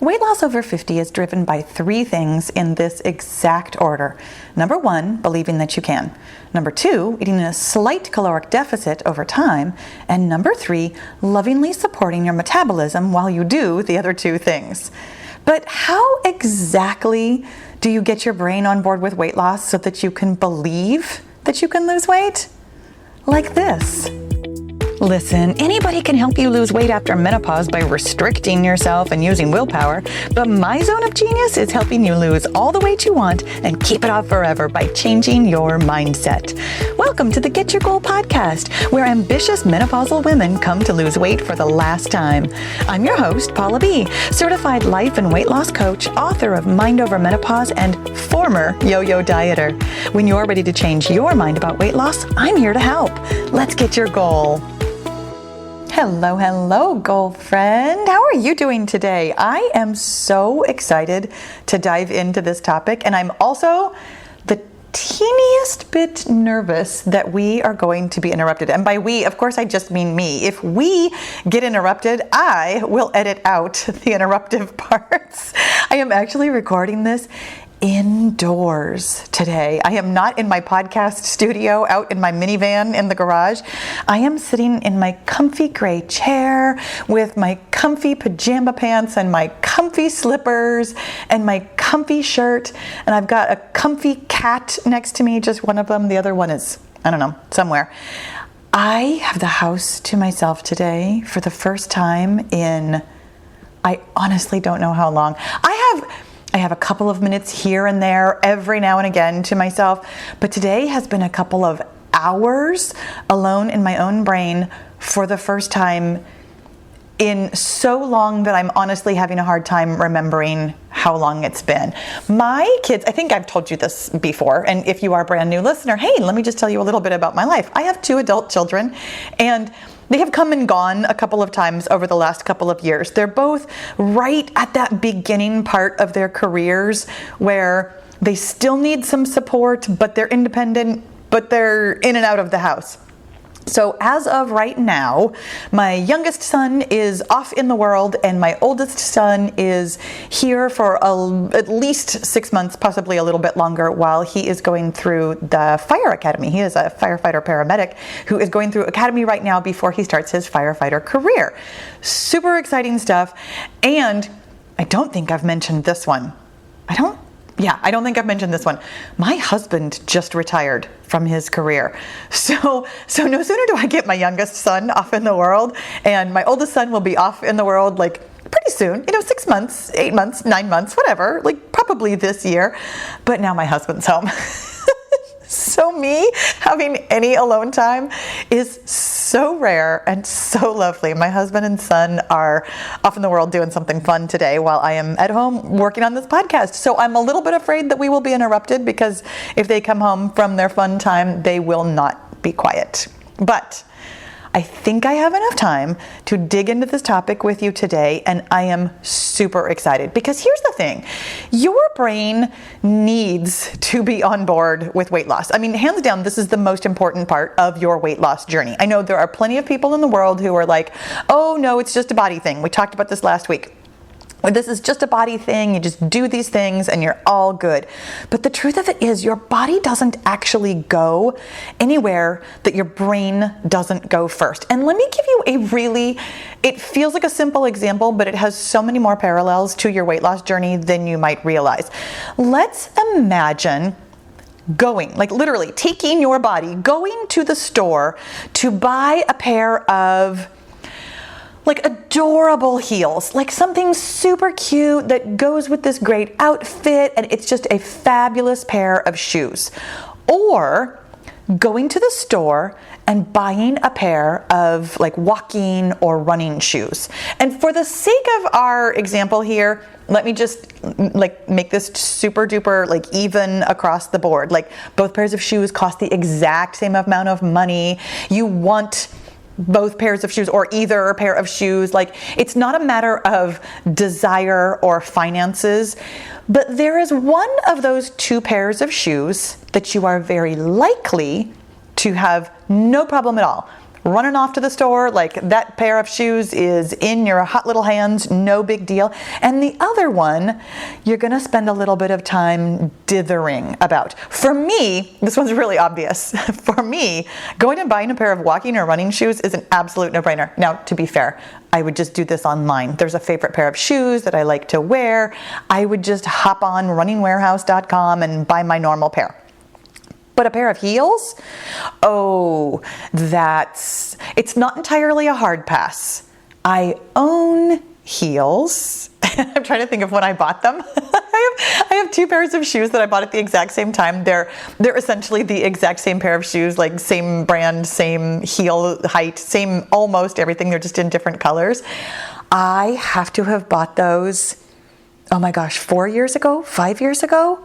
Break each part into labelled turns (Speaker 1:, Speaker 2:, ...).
Speaker 1: Weight loss over 50 is driven by three things in this exact order. Number one, believing that you can. Number two, eating in a slight caloric deficit over time. And number three, lovingly supporting your metabolism while you do the other two things. But how exactly do you get your brain on board with weight loss so that you can believe that you can lose weight? Like this. Listen, anybody can help you lose weight after menopause by restricting yourself and using willpower, but my zone of genius is helping you lose all the weight you want and keep it off forever by changing your mindset. Welcome to the Get Your Goal podcast, where ambitious menopausal women come to lose weight for the last time. I'm your host, Paula B., certified life and weight loss coach, author of Mind Over Menopause, and former yo-yo dieter. When you're ready to change your mind about weight loss, I'm here to help. Let's get your goal. Hello, goal friend. How are you doing today? I am so excited to dive into this topic, and I'm also the teeniest bit nervous that we are going to be interrupted. And by we, of course, I just mean me. If we get interrupted, I will edit out the interruptive parts. I am actually recording this indoors today. I am not in my podcast studio out in my minivan in the garage. I am sitting in my comfy gray chair with my comfy pajama pants and my comfy slippers and my comfy shirt. And I've got a comfy cat next to me, just one of them. The other one is, I don't know, somewhere. I have the house to myself today for the first time in, I honestly don't know how long. I have a couple of minutes here and there every now and again to myself, but today has been a couple of hours alone in my own brain for the first time in so long that I'm honestly having a hard time remembering how long it's been. My kids, I think I've told you this before, and if you are a brand new listener, hey, let me just tell you a little bit about my life. I have two adult children, and they have come and gone a couple of times over the last couple of years. They're both right at that beginning part of their careers where they still need some support, but they're independent, but they're in and out of the house. So as of right now, my youngest son is off in the world and my oldest son is here for at least 6 months, possibly a little bit longer, while he is going through the fire academy. He is a firefighter paramedic who is going through academy right now before he starts his firefighter career. Super exciting stuff. And I don't think I've mentioned this one. I don't think I've mentioned this one. My husband just retired from his career. So no sooner do I get my youngest son off in the world, and my oldest son will be off in the world like pretty soon, 6 months, 8 months, 9 months, whatever, like probably this year. But now my husband's home. So me having any alone time is so rare and so lovely. My husband and son are off in the world doing something fun today while I am at home working on this podcast. So I'm a little bit afraid that we will be interrupted because if they come home from their fun time, they will not be quiet. But I think I have enough time to dig into this topic with you today, and I am super excited because here's the thing. Your brain needs to be on board with weight loss. I mean, hands down, this is the most important part of your weight loss journey. I know there are plenty of people in the world who are like, oh no, it's just a body thing. We talked about this last week. Or this is just a body thing, you just do these things and you're all good. But the truth of it is your body doesn't actually go anywhere that your brain doesn't go first. And let me give you it feels like a simple example, but it has so many more parallels to your weight loss journey than you might realize. Let's imagine going, like literally taking your body, going to the store to buy a pair of like adorable heels, like something super cute that goes with this great outfit, and it's just a fabulous pair of shoes. Or going to the store and buying a pair of like walking or running shoes. And for the sake of our example here, let me just like make this super duper like even across the board. Like both pairs of shoes cost the exact same amount of money. You want both pairs of shoes or either pair of shoes. Like it's not a matter of desire or finances, but there is one of those two pairs of shoes that you are very likely to have no problem at all running off to the store, like that pair of shoes is in your hot little hands, no big deal. And the other one, you're going to spend a little bit of time dithering about. For me, this one's really obvious. For me, going and buying a pair of walking or running shoes is an absolute no-brainer. Now, to be fair, I would just do this online. There's a favorite pair of shoes that I like to wear. I would just hop on runningwarehouse.com and buy my normal pair. But a pair of heels? Oh, it's not entirely a hard pass. I own heels. I'm trying to think of when I bought them. I have two pairs of shoes that I bought at the exact same time. They're essentially the exact same pair of shoes, like same brand, same heel height, same almost everything. They're just in different colors. I have to have bought those, oh my gosh, 4 years ago, 5 years ago?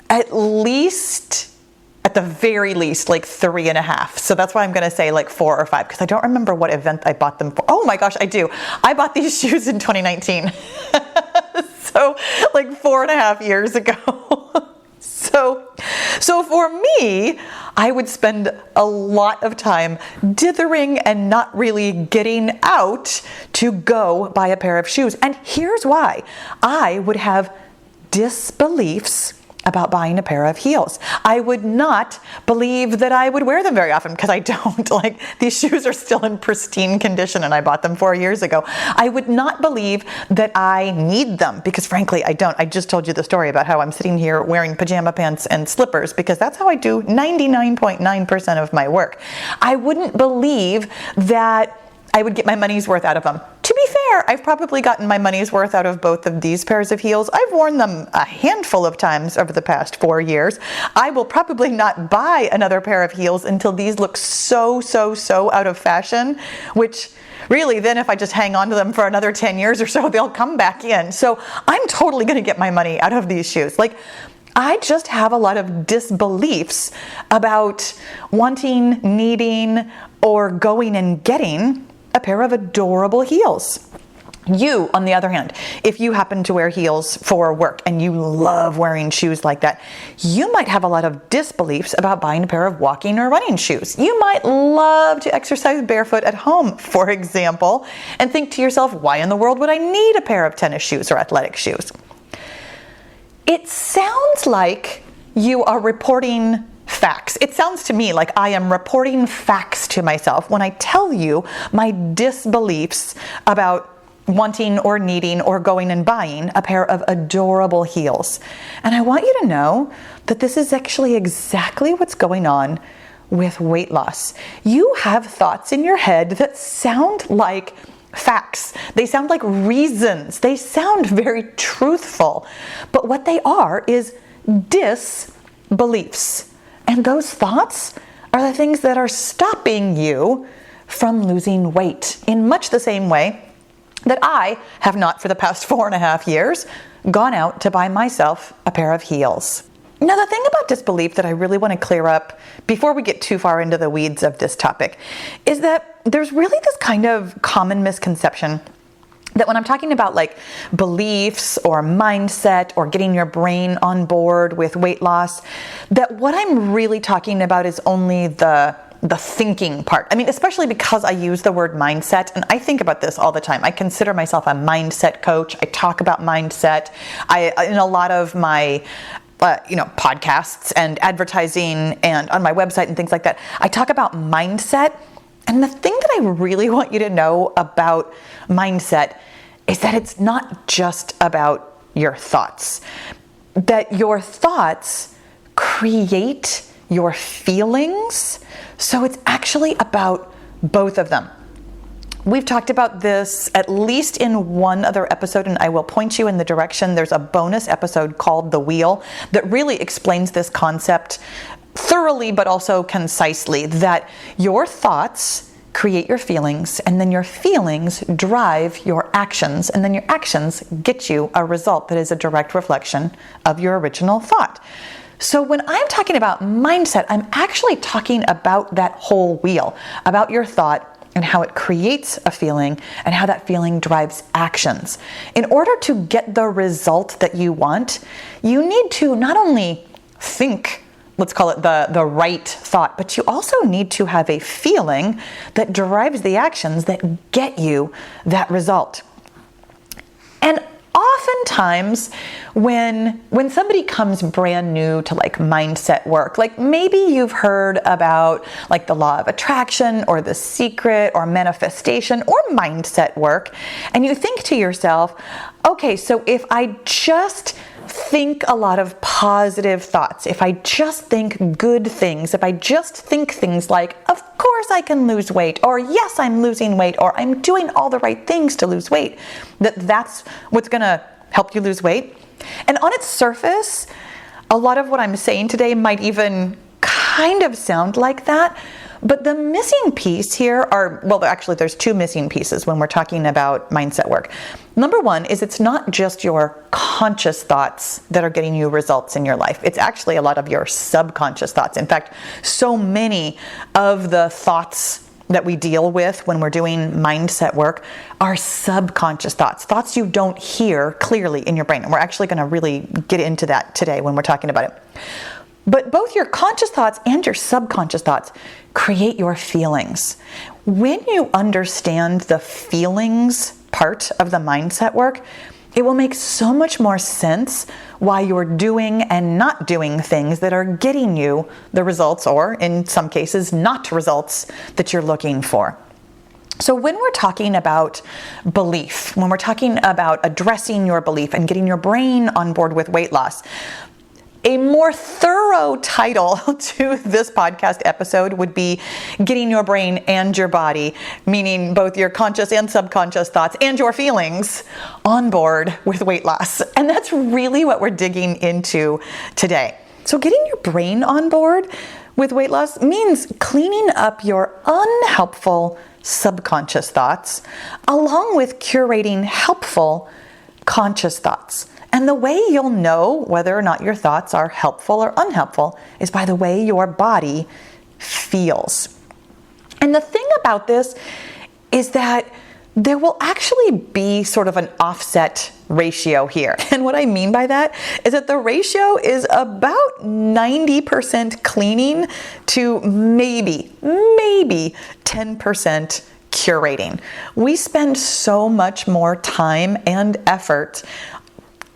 Speaker 1: At the very least, like 3.5. So that's why I'm going to say like 4 or 5, because I don't remember what event I bought them for. Oh my gosh, I do. I bought these shoes in 2019. So like 4.5 years ago. So for me, I would spend a lot of time dithering and not really getting out to go buy a pair of shoes. And here's why. I would have disbeliefs about buying a pair of heels. I would not believe that I would wear them very often, because I don't. Like, these shoes are still in pristine condition and I bought them 4 years ago. I would not believe that I need them, because frankly, I don't. I just told you the story about how I'm sitting here wearing pajama pants and slippers, because that's how I do 99.9% of my work. I wouldn't believe that I would get my money's worth out of them. To be fair, I've probably gotten my money's worth out of both of these pairs of heels. I've worn them a handful of times over the past 4 years. I will probably not buy another pair of heels until these look so out of fashion, which really then if I just hang on to them for another 10 years or so, they'll come back in. So I'm totally going to get my money out of these shoes. Like, I just have a lot of disbeliefs about wanting, needing, or going and getting a pair of adorable heels. You, on the other hand, if you happen to wear heels for work and you love wearing shoes like that, you might have a lot of disbeliefs about buying a pair of walking or running shoes. You might love to exercise barefoot at home, for example, and think to yourself, why in the world would I need a pair of tennis shoes or athletic shoes? It sounds like you are reporting facts. It sounds to me like I am reporting facts to myself when I tell you my disbeliefs about wanting or needing or going and buying a pair of adorable heels. And I want you to know that this is actually exactly what's going on with weight loss. You have thoughts in your head that sound like facts. They sound like reasons. They sound very truthful. But what they are is disbeliefs. And those thoughts are the things that are stopping you from losing weight, in much the same way that I have not, for the past 4.5 years, gone out to buy myself a pair of heels. Now, the thing about disbelief that I really want to clear up before we get too far into the weeds of this topic is that there's really this kind of common misconception that when I'm talking about like beliefs or mindset or getting your brain on board with weight loss, that what I'm really talking about is only the thinking part. I mean, especially because I use the word mindset, and I think about this all the time. I consider myself a mindset coach. I talk about mindset. In a lot of my podcasts and advertising and on my website and things like that, I talk about mindset. And the thing that I really want you to know about mindset is that it's not just about your thoughts. That your thoughts create your feelings. So it's actually about both of them. We've talked about this at least in one other episode, and I will point you in the direction. There's a bonus episode called The Wheel that really explains this concept thoroughly but also concisely, that your thoughts create your feelings, and then your feelings drive your actions, and then your actions get you a result that is a direct reflection of your original thought. So when I'm talking about mindset, I'm actually talking about that whole wheel, about your thought and how it creates a feeling and how that feeling drives actions. In order to get the result that you want, you need to not only think let's call it the right thought, but you also need to have a feeling that drives the actions that get you that result. And oftentimes when somebody comes brand new to like mindset work, like maybe you've heard about like the law of attraction or the secret or manifestation or mindset work, and you think to yourself, okay, so if I just think a lot of positive thoughts, if I just think good things, if I just think things like, of course I can lose weight, or yes, I'm losing weight, or I'm doing all the right things to lose weight, that's what's gonna help you lose weight. And on its surface, a lot of what I'm saying today might even kind of sound like that, but the missing piece here actually there's two missing pieces when we're talking about mindset work. Number one is it's not just your conscious thoughts that are getting you results in your life. It's actually a lot of your subconscious thoughts. In fact, so many of the thoughts that we deal with when we're doing mindset work are subconscious thoughts you don't hear clearly in your brain. And we're actually going to really get into that today when we're talking about it. But both your conscious thoughts and your subconscious thoughts create your feelings. When you understand the feelings part of the mindset work, it will make so much more sense why you're doing and not doing things that are getting you the results, or in some cases, not results that you're looking for. So when we're talking about belief, when we're talking about addressing your belief and getting your brain on board with weight loss, a more thorough title to this podcast episode would be Getting Your Brain and Your Body, meaning both your conscious and subconscious thoughts and your feelings on board with weight loss. And that's really what we're digging into today. So getting your brain on board with weight loss means cleaning up your unhelpful subconscious thoughts along with curating helpful conscious thoughts. And the way you'll know whether or not your thoughts are helpful or unhelpful is by the way your body feels. And the thing about this is that there will actually be sort of an offset ratio here. And what I mean by that is that the ratio is about 90% cleaning to maybe 10% curating. We spend so much more time and effort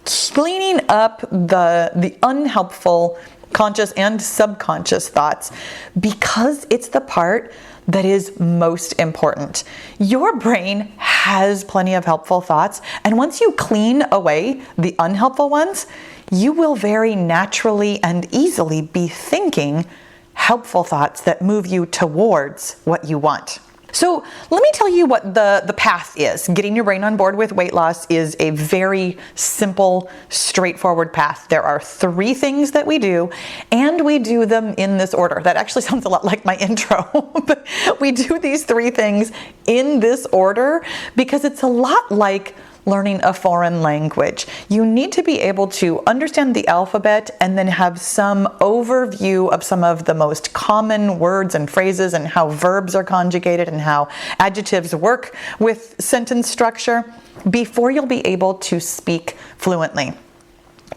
Speaker 1: cleaning up the unhelpful conscious and subconscious thoughts because it's the part that is most important. Your brain has plenty of helpful thoughts, and once you clean away the unhelpful ones, you will very naturally and easily be thinking helpful thoughts that move you towards what you want. So let me tell you what the path is. Getting your brain on board with weight loss is a very simple, straightforward path. There are 3 things that we do, and we do them in this order. That actually sounds a lot like my intro, but we do these 3 things in this order because it's a lot like learning a foreign language. You need to be able to understand the alphabet and then have some overview of some of the most common words and phrases and how verbs are conjugated and how adjectives work with sentence structure before you'll be able to speak fluently.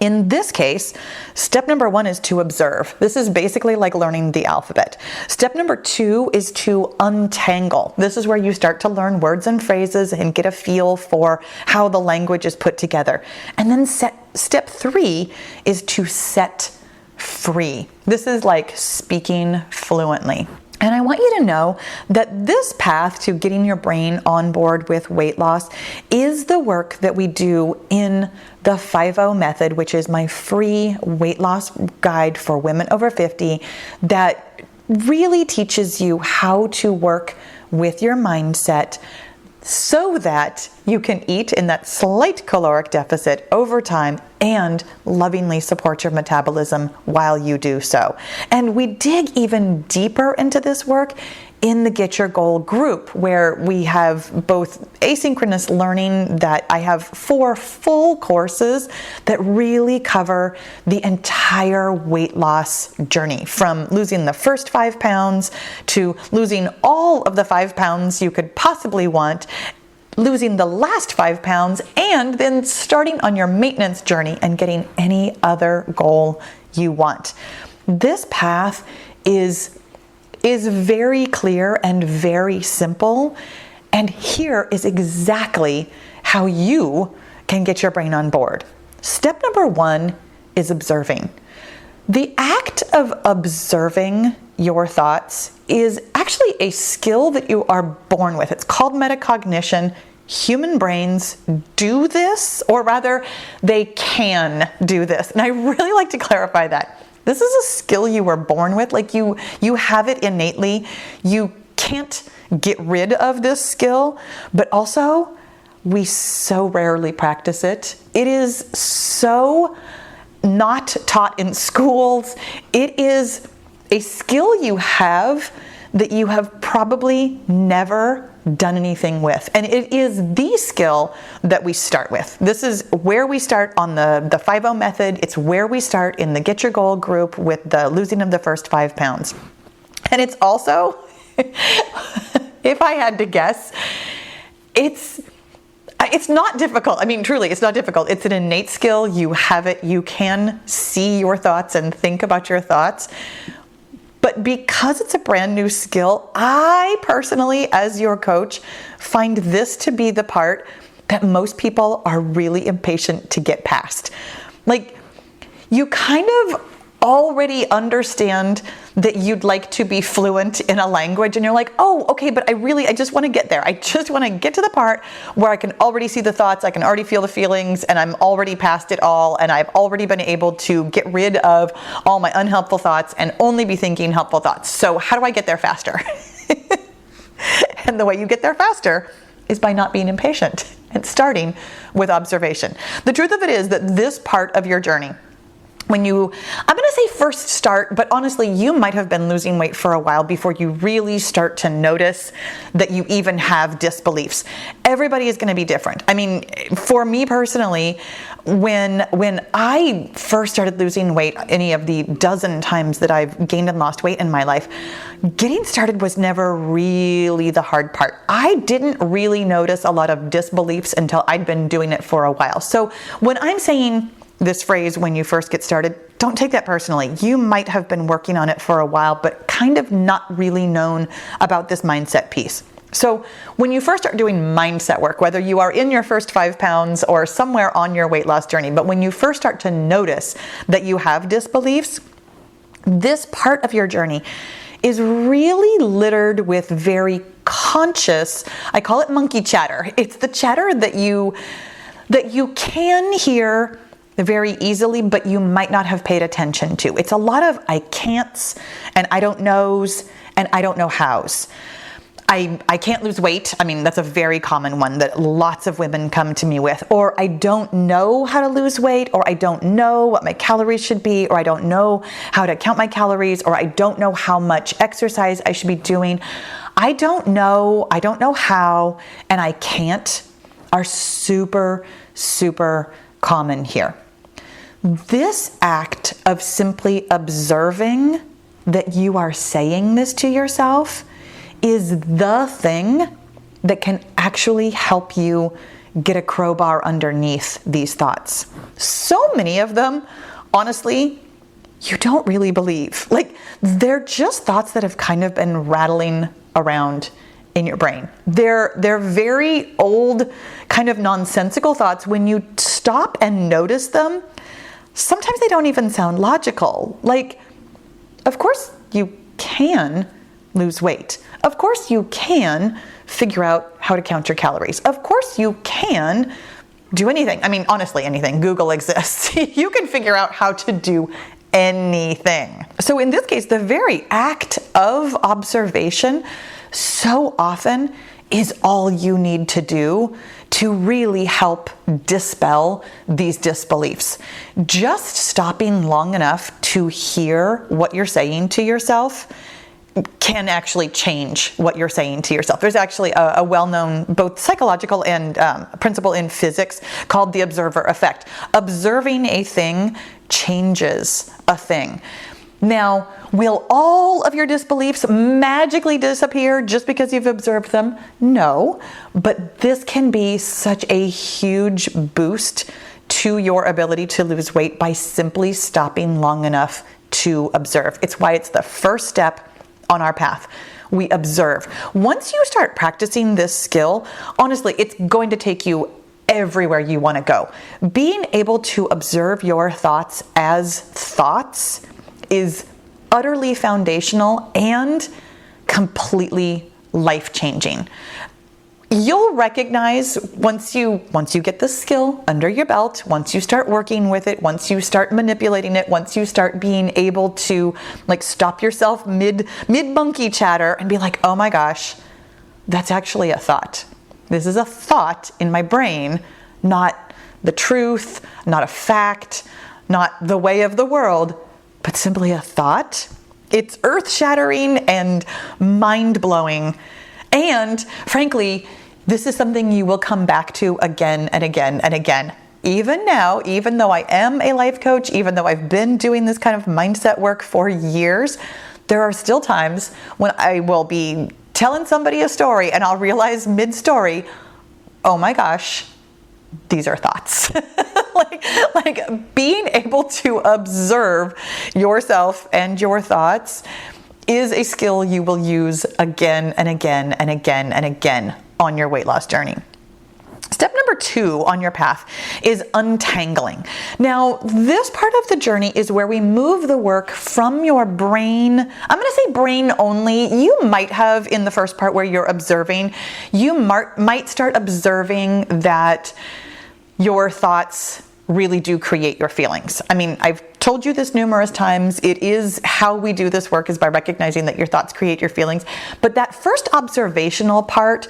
Speaker 1: In this case, step number 1 is to observe. This is basically like learning the alphabet. Step number 2 is to untangle. This is where you start to learn words and phrases and get a feel for how the language is put together. And then step 3 is to set free. This is like speaking fluently. And I want you to know that this path to getting your brain on board with weight loss is the work that we do in the 5-0 method, which is my free weight loss guide for women over 50 that really teaches you how to work with your mindset so that you can eat in that slight caloric deficit over time and lovingly support your metabolism while you do so. And we dig even deeper into this work in the Get Your Goal group, where we have both asynchronous learning that I have 4 full courses that really cover the entire weight loss journey, from losing the first 5 pounds to losing all of the 5 pounds you could possibly want, losing the last 5 pounds, and then starting on your maintenance journey and getting any other goal you want. This path is very clear and very simple. And here is exactly how you can get your brain on board. Step number 1 is observing. The act of observing your thoughts is actually a skill that you are born with. It's called metacognition. Human brains do this, or rather, they can do this. And I really like to clarify that. This is a skill you were born with. Like you have it innately. You can't get rid of this skill, but also we so rarely practice it. It is so not taught in schools. It is a skill you have that you have probably never done anything with. And it is the skill that we start with. This is where we start on the 5-0 method. It's where we start in the Get Your Goal group with the losing of the first 5 pounds. And it's also, if I had to guess, it's not difficult. I mean, truly, it's not difficult. It's an innate skill. You have it. You can see your thoughts and think about your thoughts. But because it's a brand new skill, I personally, as your coach, find this to be the part that most people are really impatient to get past. Like, you kind of already understand that you'd like to be fluent in a language, and you're like, oh, okay, but I just want to get there. I just want to get to the part where I can already see the thoughts, I can already feel the feelings, and I'm already past it all, and I've already been able to get rid of all my unhelpful thoughts and only be thinking helpful thoughts. So how do I get there faster? And the way you get there faster is by not being impatient and starting with observation. The truth of it is that this part of your journey, I'm going to say first start, but honestly, you might have been losing weight for a while before you really start to notice that you even have disbeliefs. Everybody is going to be different. I mean, for me personally, when I first started losing weight, any of the dozen times that I've gained and lost weight in my life, getting started was never really the hard part. I didn't really notice a lot of disbeliefs until I'd been doing it for a while. So when I'm saying this phrase, when you first get started, don't take that personally. You might have been working on it for a while, but kind of not really known about this mindset piece. So when you first start doing mindset work, whether you are in your first 5 pounds or somewhere on your weight loss journey, but when you first start to notice that you have disbeliefs, this part of your journey is really littered with very conscious, I call it monkey chatter. It's the chatter that you can hear very easily, but you might not have paid attention to. It's a lot of I can'ts and I don't knows and I don't know hows. I can't lose weight. I mean, that's a very common one that lots of women come to me with. Or I don't know how to lose weight, or I don't know what my calories should be, or I don't know how to count my calories, or I don't know how much exercise I should be doing. I don't know how, and I can't are super, super common here. This act of simply observing that you are saying this to yourself is the thing that can actually help you get a crowbar underneath these thoughts. So many of them, honestly, you don't really believe. Like, they're just thoughts that have kind of been rattling around in your brain. They're very old, kind of nonsensical thoughts. When you stop and notice them, sometimes they don't even sound logical. Like, of course you can lose weight. Of course you can figure out how to count your calories. Of course you can do anything. I mean, honestly, anything. Google exists. You can figure out how to do anything. So in this case, the very act of observation so often is all you need to do to really help dispel these disbeliefs. Just stopping long enough to hear what you're saying to yourself can actually change what you're saying to yourself. There's actually a well-known both psychological and principle in physics called the observer effect. Observing a thing changes a thing. Now, will all of your disbeliefs magically disappear just because you've observed them? No, but this can be such a huge boost to your ability to lose weight by simply stopping long enough to observe. It's why it's the first step on our path. We observe. Once you start practicing this skill, honestly, it's going to take you everywhere you want to go. Being able to observe your thoughts as thoughts is utterly foundational and completely life-changing. You'll recognize once you get the skill under your belt, once you start working with it, once you start manipulating it, once you start being able to like stop yourself mid monkey chatter and be like, oh my gosh, that's actually a thought. This is a thought in my brain, not the truth, not a fact, not the way of the world, but simply a thought. It's earth-shattering and mind-blowing. And frankly, this is something you will come back to again and again and again. Even now, even though I am a life coach, even though I've been doing this kind of mindset work for years, there are still times when I will be telling somebody a story and I'll realize mid-story, oh my gosh, these are thoughts. like being able to observe yourself and your thoughts is a skill you will use again and again and again and again on your weight loss journey. Step number 2 on your path is untangling. Now, this part of the journey is where we move the work from your brain. I'm going to say brain only. You might have in the first part where you're observing, you might start observing that your thoughts really do create your feelings. I mean, I've told you this numerous times. It is how we do this work, is by recognizing that your thoughts create your feelings. But that first observational part,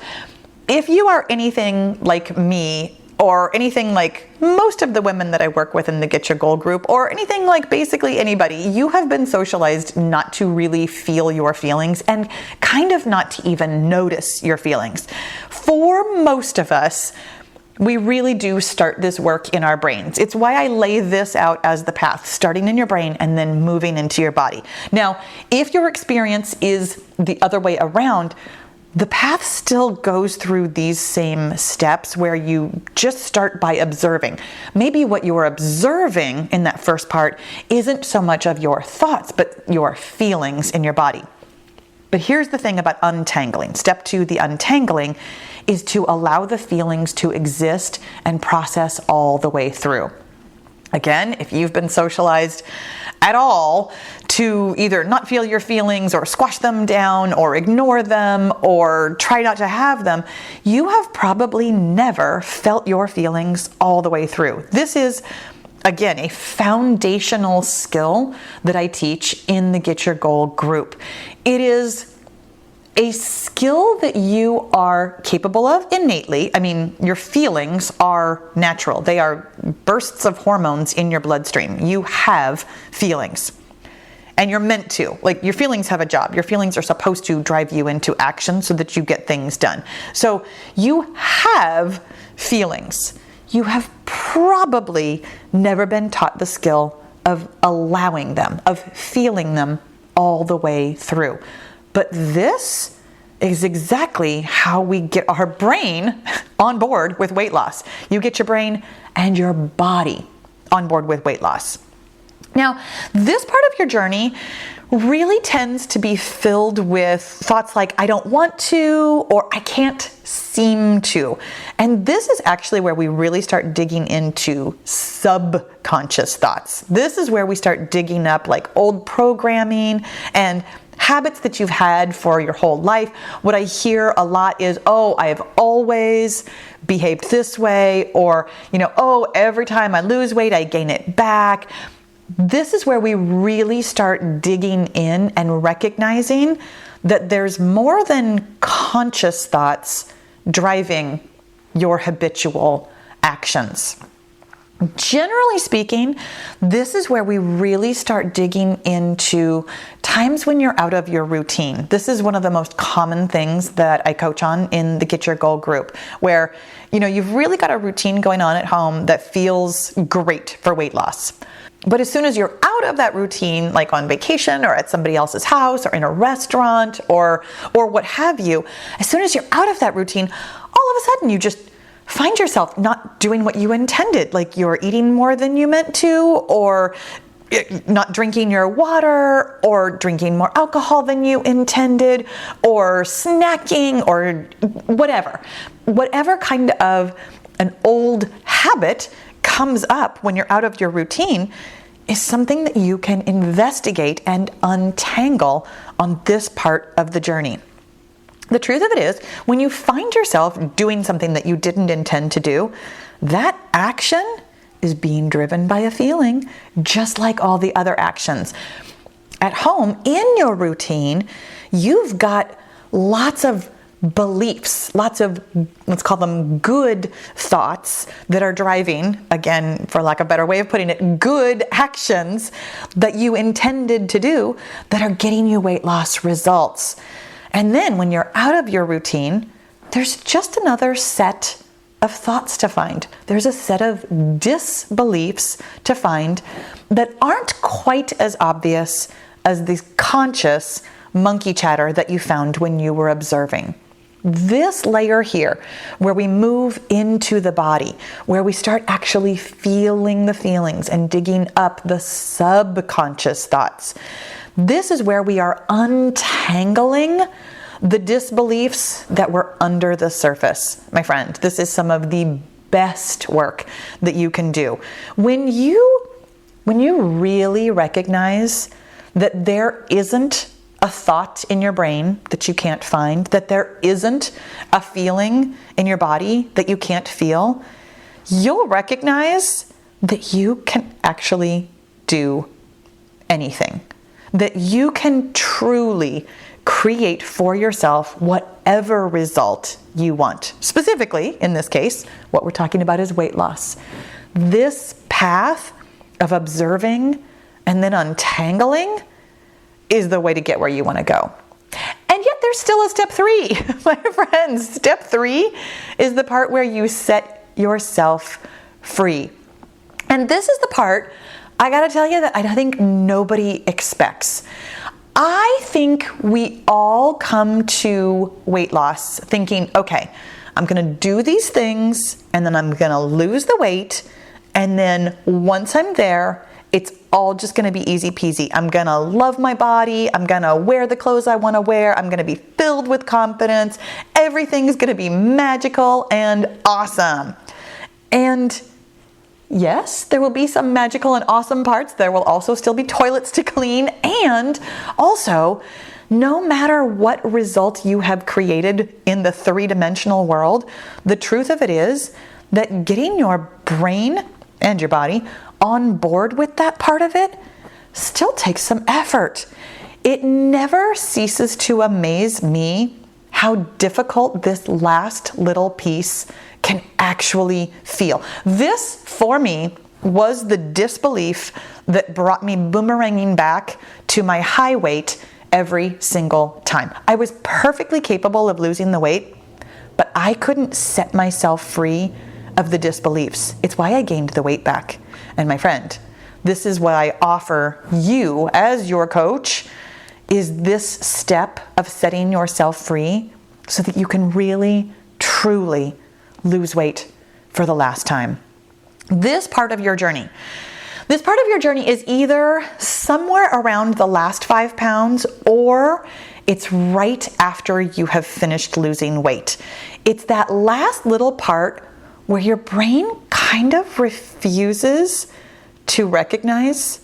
Speaker 1: if you are anything like me, or anything like most of the women that I work with in the Get Your Goal group, or anything like basically anybody, you have been socialized not to really feel your feelings and kind of not to even notice your feelings. For most of us, we really do start this work in our brains. It's why I lay this out as the path, starting in your brain and then moving into your body. Now, if your experience is the other way around, the path still goes through these same steps where you just start by observing. Maybe what you are observing in that first part isn't so much of your thoughts, but your feelings in your body. But here's the thing about untangling. Step 2, the untangling, is to allow the feelings to exist and process all the way through. Again, if you've been socialized at all to either not feel your feelings or squash them down or ignore them or try not to have them, you have probably never felt your feelings all the way through. This is, again, a foundational skill that I teach in the Get Your Goal group. It is a skill that you are capable of innately. I mean, your feelings are natural. They are bursts of hormones in your bloodstream. You have feelings. And you're meant to. Like, your feelings have a job. Your feelings are supposed to drive you into action so that you get things done. So you have feelings. You have probably never been taught the skill of allowing them, of feeling them all the way through. But this is exactly how we get our brain on board with weight loss. You get your brain and your body on board with weight loss. Now, this part of your journey really tends to be filled with thoughts like, I don't want to, or I can't seem to. And this is actually where we really start digging into subconscious thoughts. This is where we start digging up like old programming and habits that you've had for your whole life. What I hear a lot is, oh, I have always behaved this way, or, oh, every time I lose weight, I gain it back. This is where we really start digging in and recognizing that there's more than conscious thoughts driving your habitual actions. Generally speaking, this is where we really start digging into times when you're out of your routine. This is one of the most common things that I coach on in the Get Your Goal group, where, you've really got a routine going on at home that feels great for weight loss. But as soon as you're out of that routine, like on vacation or at somebody else's house or in a restaurant or what have you, as soon as you're out of that routine, all of a sudden you just find yourself not doing what you intended, like you're eating more than you meant to, or not drinking your water, or drinking more alcohol than you intended, or snacking, or whatever kind of an old habit comes up when you're out of your routine is something that you can investigate and untangle on this part of the journey. The truth of it is, when you find yourself doing something that you didn't intend to do, that action is being driven by a feeling, just like all the other actions. At home, in your routine, you've got lots of beliefs, lots of, let's call them good thoughts that are driving, again, for lack of a better way of putting it, good actions that you intended to do that are getting you weight loss results. And then when you're out of your routine, there's just another set of thoughts to find. There's a set of disbeliefs to find that aren't quite as obvious as the conscious monkey chatter that you found when you were observing. This layer here, where we move into the body, where we start actually feeling the feelings and digging up the subconscious thoughts, this is where we are untangling the disbeliefs that were under the surface. My friend, this is some of the best work that you can do. When you really recognize that there isn't a thought in your brain that you can't find, that there isn't a feeling in your body that you can't feel, you'll recognize that you can actually do anything. That you can truly create for yourself whatever result you want. Specifically, in this case, what we're talking about is weight loss. This path of observing and then untangling is the way to get where you want to go. And yet there's still a step 3, my friends. Step 3 is the part where you set yourself free. And this is the part, I gotta tell you, that I think nobody expects. I think we all come to weight loss thinking, okay, I'm gonna do these things and then I'm gonna lose the weight, and then once I'm there, it's all just gonna be easy peasy. I'm gonna love my body, I'm gonna wear the clothes I wanna wear, I'm gonna be filled with confidence, everything's gonna be magical and awesome. And yes, there will be some magical and awesome parts. There will also still be toilets to clean. And also, no matter what result you have created in the 3-dimensional world, the truth of it is that getting your brain and your body on board with that part of it still takes some effort. It never ceases to amaze me how difficult this last little piece can actually feel. This, for me, was the disbelief that brought me boomeranging back to my high weight every single time. I was perfectly capable of losing the weight, but I couldn't set myself free of the disbeliefs. It's why I gained the weight back. And my friend, this is what I offer you as your coach, is this step of setting yourself free so that you can really, truly lose weight for the last time. This part of your journey is either somewhere around the last 5 pounds, or it's right after you have finished losing weight. It's that last little part where your brain kind of refuses to recognize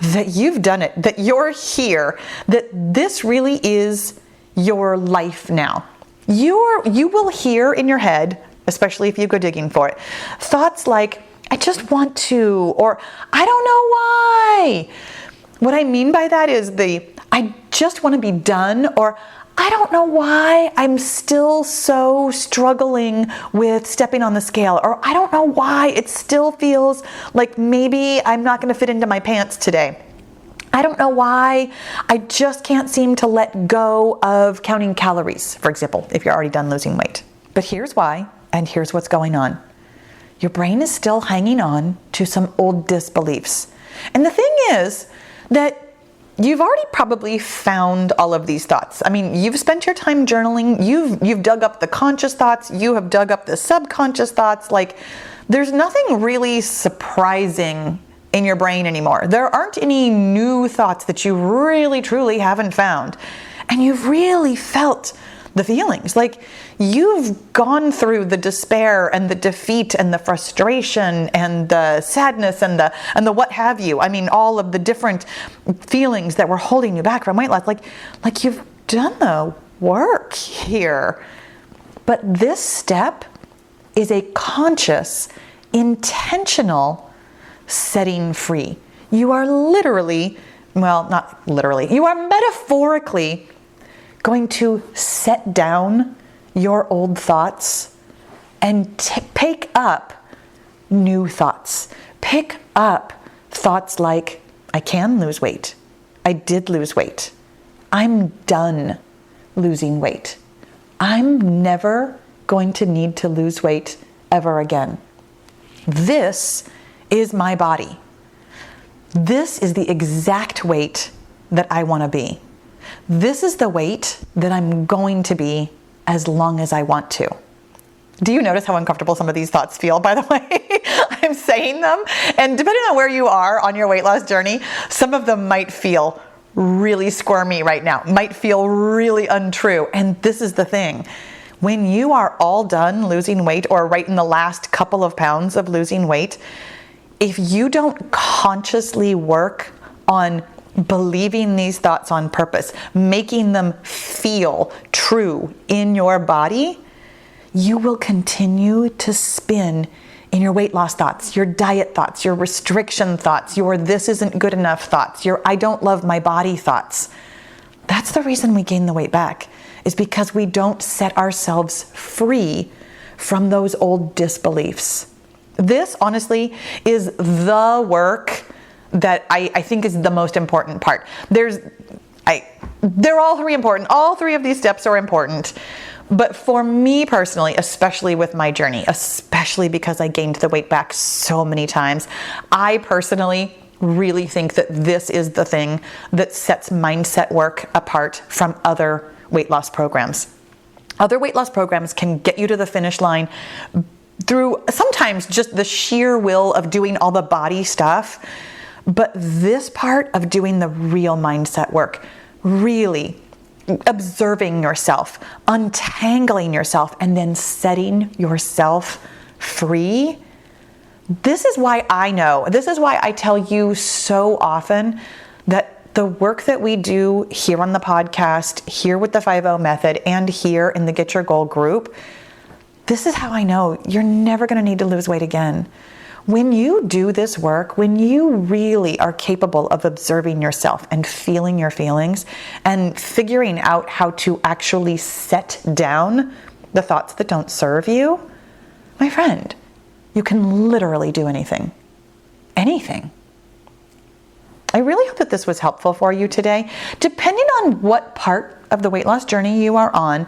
Speaker 1: that you've done it, that you're here, that this really is your life now. You will hear in your head, especially if you go digging for it, thoughts like, I just want to, or I don't know why. What I mean by that is I just want to be done, or I don't know why I'm still so struggling with stepping on the scale, or I don't know why it still feels like maybe I'm not going to fit into my pants today. I don't know why I just can't seem to let go of counting calories, for example, if you're already done losing weight. But here's why, and here's what's going on. Your brain is still hanging on to some old disbeliefs. And the thing is that you've already probably found all of these thoughts. I mean, you've spent your time journaling, you've dug up the conscious thoughts, you have dug up the subconscious thoughts. Like, there's nothing really surprising in your brain anymore. There aren't any new thoughts that you really, truly haven't found. And you've really felt the feelings. Like you've gone through the despair and the defeat and the frustration and the sadness and the what have you. I mean, all of the different feelings that were holding you back from weight loss. Like you've done the work here. But this step is a conscious, intentional setting free. You are literally, well, not literally, you are metaphorically going to set down your old thoughts and pick up new thoughts. Pick up thoughts like, I can lose weight. I did lose weight. I'm done losing weight. I'm never going to need to lose weight ever again. This is my body. This is the exact weight that I want to be. This is the weight that I'm going to be as long as I want to. Do you notice how uncomfortable some of these thoughts feel, by the way? I'm saying them, and depending on where you are on your weight loss journey, some of them might feel really squirmy right now, might feel really untrue. And this is the thing. When you are all done losing weight or right in the last couple of pounds of losing weight, if you don't consciously work on believing these thoughts on purpose, making them feel true in your body, you will continue to spin in your weight loss thoughts, your diet thoughts, your restriction thoughts, your this isn't good enough thoughts, your I don't love my body thoughts. That's the reason we gain the weight back, is because we don't set ourselves free from those old disbeliefs. This, honestly, is the work that I think is the most important part. They're all three important. All three of these steps are important. But for me personally, especially with my journey, especially because I gained the weight back so many times, I personally really think that this is the thing that sets mindset work apart from other weight loss programs. Other weight loss programs can get you to the finish line through sometimes just the sheer will of doing all the body stuff. But this part of doing the real mindset work, really observing yourself, untangling yourself, and then setting yourself free. This is why I tell you so often that the work that we do here on the podcast, here with the 5-0 method, and here in the Get Your Goal group, this is how I know you're never going to need to lose weight again. When you do this work, when you really are capable of observing yourself and feeling your feelings and figuring out how to actually set down the thoughts that don't serve you, my friend, you can literally do anything. Anything. I really hope that this was helpful for you today. Depending on what part of the weight loss journey you are on,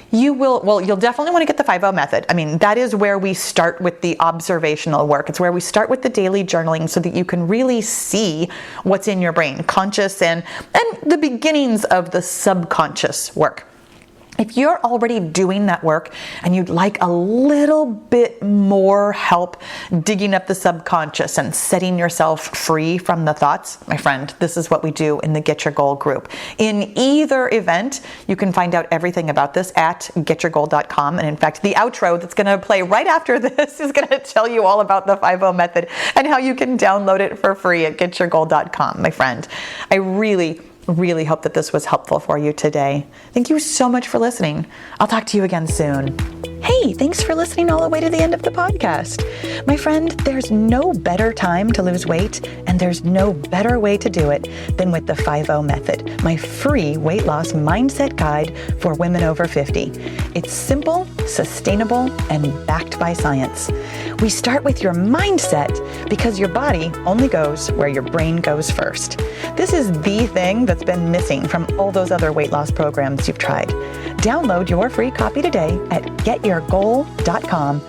Speaker 1: you'll definitely want to get the 5-0 method. I mean, that is where we start with the observational work. It's where we start with the daily journaling so that you can really see what's in your brain, conscious and the beginnings of the subconscious work. If you're already doing that work and you'd like a little bit more help digging up the subconscious and setting yourself free from the thoughts, my friend, this is what we do in the Get Your Goal group. In either event, you can find out everything about this at getyourgoal.com. And in fact, the outro that's going to play right after this is going to tell you all about the 5-0 method and how you can download it for free at getyourgoal.com, my friend. I really hope that this was helpful for you today. Thank you so much for listening. I'll talk to you again soon. Hey, thanks for listening all the way to the end of the podcast. My friend, there's no better time to lose weight, and there's no better way to do it than with the 5-0 method, my free weight loss mindset guide for women over 50. It's simple, sustainable, and backed by science. We start with your mindset because your body only goes where your brain goes first. This is the thing that's been missing from all those other weight loss programs you've tried. Download your free copy today at getyourgoal.com